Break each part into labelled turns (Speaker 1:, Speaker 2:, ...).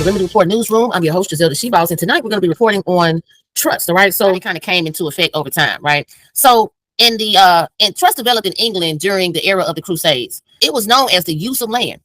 Speaker 1: Limited Report Newsroom. I'm your host, Giselle the She-Boss, and tonight we're going to be reporting on trust. All right, so it kind of came into effect over time, right? So in trust developed in England during the era of the Crusades. It was known as the use of land.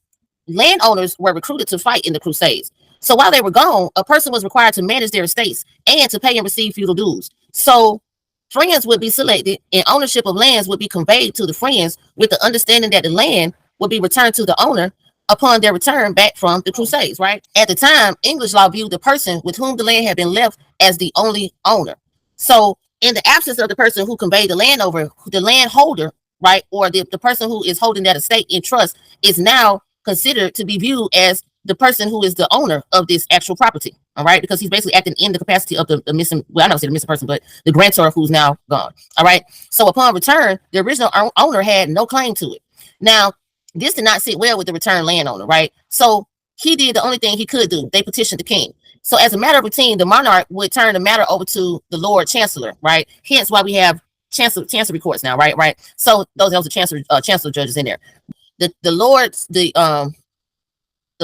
Speaker 1: Landowners were recruited to fight in the Crusades. So while they were gone, a person was required to manage their estates and to pay and receive feudal dues. So friends would be selected and ownership of lands would be conveyed to the friends with the understanding that the land would be returned to the owner upon their return back from the Crusades, right? At the time, English law viewed the person with whom the land had been left as the only owner. So in the absence of the person who conveyed the land over, the landholder, right, or the person who is holding that estate in trust is now considered to be viewed as the person who is the owner of this actual property, all right, because he's basically acting in the capacity of the missing, well, I don't say the missing person, but the grantor who's now gone, all right? So upon return, the original owner had no claim to it. Now, this did not sit well with the returned landowner, right? So he did the only thing he could do. They petitioned the king. So as a matter of routine, the monarch would turn the matter over to the Lord Chancellor, right? Hence why we have chancery courts now, right? So those are chancellor judges in there. The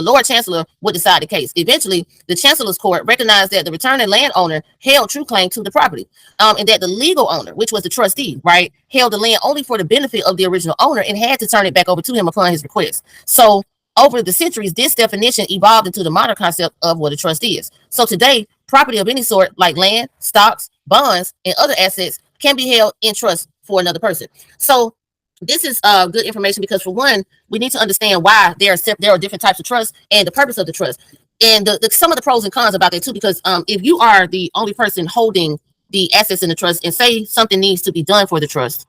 Speaker 1: Lord Chancellor would decide the case. Eventually, the Chancellor's Court recognized that the returning landowner held true claim to the property, and that the legal owner, which was the trustee, right, held the land only for the benefit of the original owner and had to turn it back over to him upon his request. So over the centuries, this definition evolved into the modern concept of what a trust is. So today, property of any sort, like land, stocks, bonds, and other assets, can be held in trust for another person. So this is good information because, for one, we need to understand why there are different types of trust and the purpose of the trust, and some of the pros and cons about that too. Because if you are the only person holding the assets in the trust, and say something needs to be done for the trust,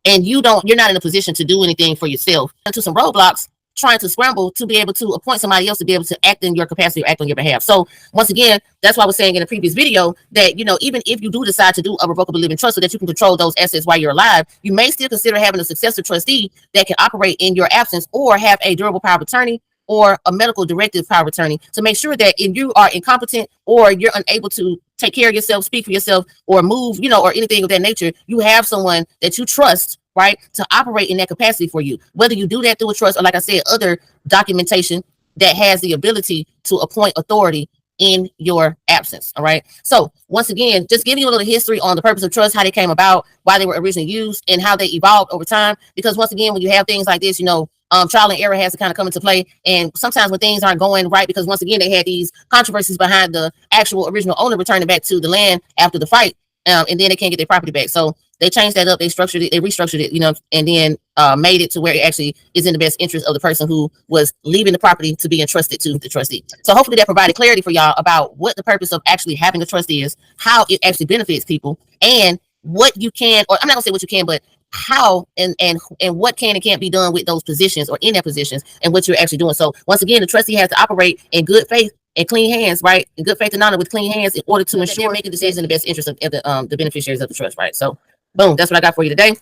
Speaker 1: and you're not in a position to do anything for yourself, into some roadblocks, trying to scramble to be able to appoint somebody else to be able to act in your capacity or act on your behalf. So once again, that's why I was saying in a previous video that, even if you do decide to do a revocable living trust so that you can control those assets while you're alive, you may still consider having a successor trustee that can operate in your absence, or have a durable power of attorney or a medical directive power of attorney to make sure that if you are incompetent or you're unable to take care of yourself, speak for yourself, or move, or anything of that nature, you have someone that you trust, right, to operate in that capacity for you. Whether you do that through a trust or, like I said, other documentation that has the ability to appoint authority in your absence. All right. So once again, just giving you a little history on the purpose of trust, how they came about, why they were originally used, and how they evolved over time. Because once again, when you have things like this, trial and error has to kind of come into play. And sometimes when things aren't going right, because once again, they had these controversies behind the actual original owner returning back to the land after the fight. And then they can't get their property back. So they changed that up. They restructured it, and then made it to where it actually is in the best interest of the person who was leaving the property to be entrusted to the trustee. So hopefully that provided clarity for y'all about what the purpose of actually having a trust is, how it actually benefits people, and what you can, or I'm not gonna say what you can, but how and what can and can't be done with those positions or in their positions, and what you're actually doing. So once again, the trustee has to operate in good faith and clean hands, right? In good faith and honor with clean hands, in order to ensure making decisions in the best interest of the beneficiaries of the trust, right? So boom, that's what I got for you today.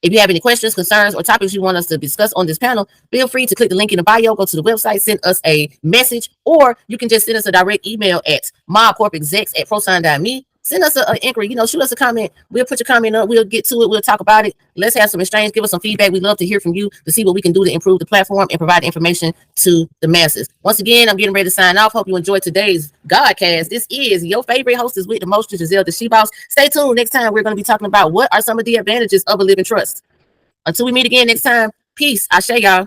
Speaker 1: If you have any questions, concerns, or topics you want us to discuss on this panel, feel free to click the link in the bio, go to the website, send us a message, or you can just send us a direct email at mobcorpexecs@prosign.me. Send us an inquiry, shoot us a comment. We'll put your comment up. We'll get to it. We'll talk about it. Let's have some exchange. Give us some feedback. We'd love to hear from you to see what we can do to improve the platform and provide information to the masses. Once again, I'm getting ready to sign off. Hope you enjoyed today's Godcast. This is your favorite hostess with the most, Giselle the She-Boss. Stay tuned. Next time, we're going to be talking about what are some of the advantages of a living trust. Until we meet again next time, peace. I say y'all.